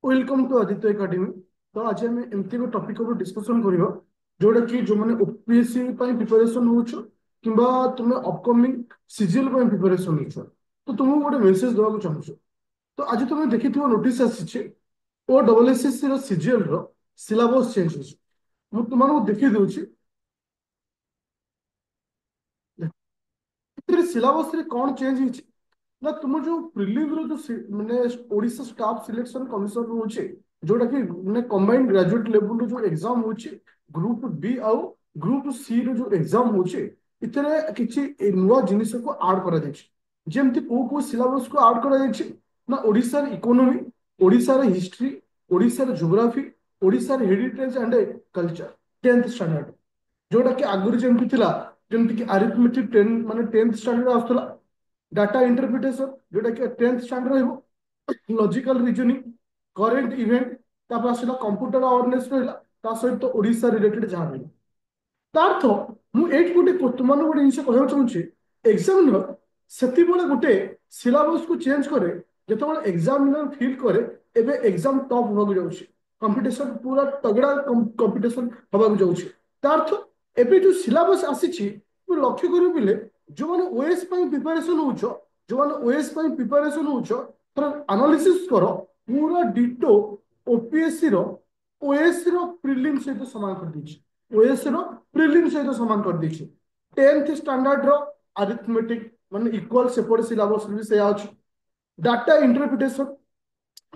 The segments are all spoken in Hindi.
Welcome to Aditya academy. तो आज आम एमती एक टॉपिक ऊपर डिस्कशन करबा जोटा कि जो माने ओपीएससी प्रिपरेशन होछो किंबा तुमे अपकमिंग सीजीएल प्रिपरेशन होछो तो तुमको गोटे मेसेज देवा चाहूँ। तो आज तुम देखिथिबो नोटिस आसीचे ओ डबल एसएससी रो सीजीएल रो सिलेबस चेंज होछ। मु तुमको देखि दउची एतिर सिलेबस रे कोन चेंज हिच ना तुम जो प्रिलिम रो जो माने ओडिशा स्टाफ सिलेक्शन कमिशन होचे जोटा कि माने कंबाइंड ग्रेजुएट लेवल रो जो एग्जाम होचे ग्रुप बी आउ ग्रुप सी रो जो एग्जाम होचे इतने किछि नुवा जिनिस को ऐड करा जायछि। जेमति को सिलेबस को ऐड करा जायछि ना ओडिशा रे इकोनॉमी, ओडिशा रे हिस्ट्री, ओडिशा रे ज्योग्राफी, ओडिशा रे heritage and culture 10th standard जोटा कि आगुरी जेमति थिला जेमति कि अरिथमेटिक 10 माने 10th स्टैंडर्ड आस्तला डाटा इंटरप्रिटेशन जोटा कि 10th स्टैंडर्ड रहइबो लॉजिकल रीजनिंग करेंट इवेंट तापर आसला कंप्यूटर अवेयरनेस रहला ता सहित ओडिशा रिलेटेड जहाँ रहला तार अर्थ मु एट गोटे तुमन गोटे जिनिस कहबा चाहूची एग्जामिनर सेति बेले गोटे सिलेबस को चेंज करे जेतेबेले एग्जामिनर फील करे एबे एग्जाम टॉप होबा जाउची कंपटीशन पूरा तगड़ा कंपटीशन होबा जाउची तार अर्थ एबे जो सिलेबस आसीची मु लक्ष्य करू बिले जो माने ओएस पई प्रिपरेशन होउछो जो माने ओएस पई प्रिपरेशन होउछो तर एनालिसिस करो पूरा डिटो ओपीएससी रो ओएस रो प्रीलिम सहित समान कर दीची ओएस रो प्रीलिम सहित समान कर दीची 10th स्टैंडर्ड रो अरिथमेटिक माने इक्वल सेपट सिलेबस भी से अछि डाटा इंटरप्रिटेशन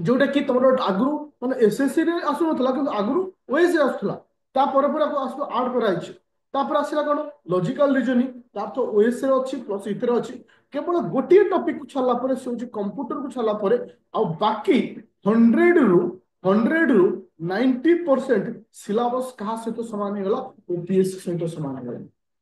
जोटा कि तुम आगु माने एसएससी रे आसु नथला कि आगु ओएस रे आसुला ता पर आसु ऐड कराइछि तापर आसिला कोन लॉजिकल रीजनिंग तार तो ओएस रे अछि प्लस इतरे अछि केवल गोटे टॉपिक को छाला परे से होछि कंप्यूटर को छाला परे आ बाकी 100 रु 90% सिलेबस कहा सहित समान हो गला ओपीएससी सहित समान हो गला।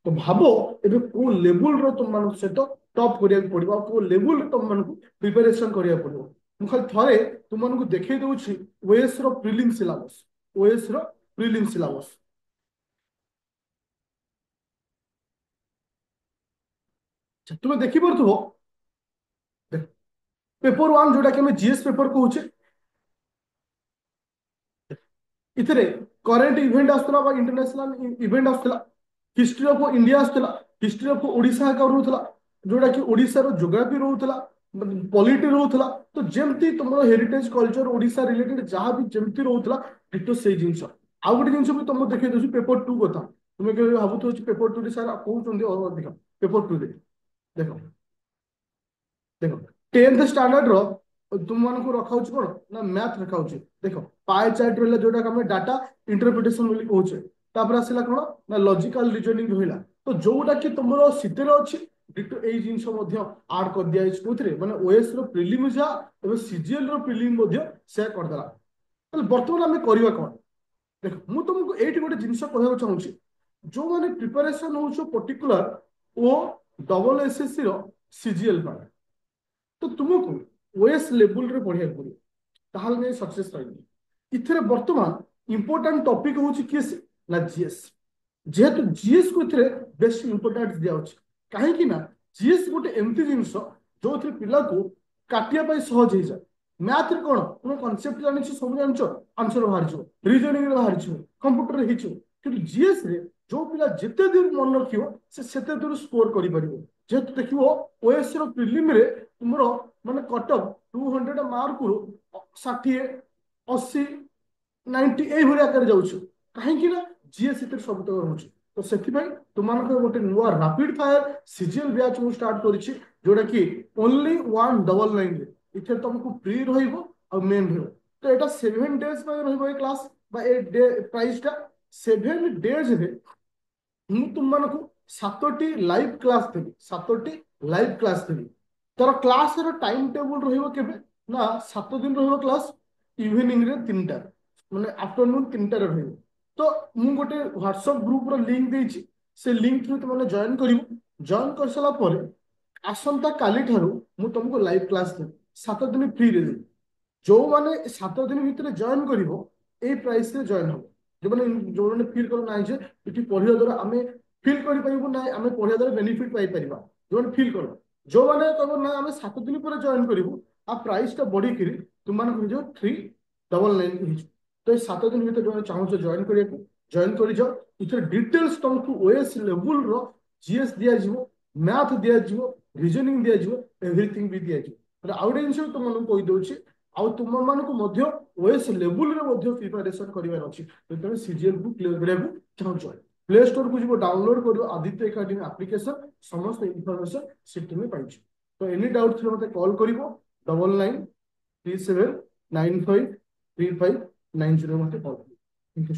तो भाबो एबे को लेवल रो तुम मान सहित टॉप करिया पड़िबो को लेवल तुम मान को प्रिपरेशन करिया पड़िबो। मु खाली थरे तुम मान को देखै दउछि ओएस रो प्रीलिम सिलेबस ओएस रो प्रीलिम सिलेबस तुम देखि परथबो पेपर 1 जोटा कि हम जीएस पेपर कहूचे इतरे करेंट इवेंट आस्तला बा इंटरनेशनल इवेंट आस्तला हिस्ट्री ऑफ इंडिया आस्तला हिस्ट्री ऑफ ओडिशा का रहउतला जोटा कि ओडिशा रो ज्योग्राफी रहउतला पॉलिटी रहउतला तो जेमती तुमरो हेरिटेज कल्चर ओडिशा रिलेटेड जहां भी जेमती रहउतला डिटो सेही जिंस आ गोटे जिंस भी तुम देखै दउछि पेपर 2 कथा तुम के भाबुतो पेपर 2 रे सारा कहउचंदी और अधिक पेपर 2 रे देखो देखो 10th स्टैंडर्ड रो तुम मान को रखा कोन ना मैथ रखा देखो पाए चार्ट रहला जोटा हम डाटा इंटरप्रिटेशन बोली कहउछे तापर आसिला कोन ना लॉजिकल रीजनिंग रहिला तो जोटा कि तुमरो सिते रो अछि डिटो एई जिंस मध्य ऐड कर दिया अछि कोथरे माने ओएस रो प्रीलिम जा एबे सीजीएल रो प्रीलिम मध्य से कर देला। तो वर्तमान हमें करबा कोन देखो मु तुमको एठी गोटे जिंस कहबा चाहूची जो माने प्रिपरेशन होछो पर्टिकुलर ओ डबल एसएससी रो सीजीएल पर तो तुमको ओएस लेवल रे पढ़िया पड़े ताहले नहीं सक्सेस पाइबे। इथरे वर्तमान इंपोर्टेंट टॉपिक होची किस ना जीएस जेहेतु जीएस को इथरे बेस्ट इंपोर्टेंस दिया होची काहे कि ना जीएस गोटे एमती जिंस जो थे पिला को काटिया पाई सहज हो जाए मैथ रे कोन तुम कांसेप्ट जानि छी सब जानछो आंसर बाहर छ रीजनिंग रे बाहर छ कंप्यूटर रे हिचो कि जीएस रे जो पिला जिते दिन मन रखियो से सेते दूर स्कोर करि परिबो जेहेतु देखिबो ओएस रो प्रीलिम रे तुमरो माने कटअप 200 मार्क रु 60 80 90 ए भरी आकर जाउछु काहे कि ना जीएस इतर सब तो रहउछु तो सेति भाई तुमान को गोटे नुवा रैपिड फायर सीजीएल बैच मु स्टार्ट करिछि जोटा कि ओनली 199 रे इथे तुमको फ्री रहिबो और मेन रहिबो तो एटा 7 डेज में रहिबो ए क्लास बा ए डे प्राइस टा 7 डेज रे मु तुम मानको 7टी लाइव क्लास देबी 7टी लाइव क्लास देबी तर क्लास रो टाइम टेबल रहिबो केबे ना 7 दिन रहिबो क्लास इवनिंग रे 3टा माने आफ्टरनून 3टा रे रहिबो तो मु गोटे व्हाट्सएप ग्रुप रो लिंक देछि से लिंक थ्रू तुम जॉइन करिवो जॉइन कर सला परे आसंता काली ठारू मु तुमको लाइव क्लास देबी 7 दिन फ्री रे देबी जो माने 7 दिन भितर जॉइन करिवो ए प्राइस रे जॉइन हो जो माने फील करो नाही जे इठी पढिया द्वारा हमें फील करि पाइबो ना हमें पढिया द्वारा बेनिफिट पाई परिबा जो माने फील करो जो माने कहबो ना हमें 7 दिन पर जॉइन करिवो आ प्राइस टा बढ़ी करी तुम मान को जो 3 99 तो ये 7 दिन भीतर जो चाहूछ जॉइन करिया जॉइन कर जाओ इथर डिटेल्स तुमको ओएस लेवल रो जीएस दिया जीवो मैथ दिया जीवो रीजनिंग दिया जीवो एवरीथिंग भी दिया जीवो तो आउट जिनिस तुम मन कहि दोछि आउ तुम मन को मध्य ओएस लेवल रे मध्य प्रिपरेशन करिवार अछि तो तुम सीजीएल को क्लियर करिया चाहूछ प्ले स्टोर को जीवो डाउनलोड करियो आदित्य एकेडमी एप्लीकेशन समस्त इंफॉर्मेशन सिटी में पाइछ तो एनी डाउट थे मते कॉल करिवो 9937953590 मते कॉल करियो थैंक यू।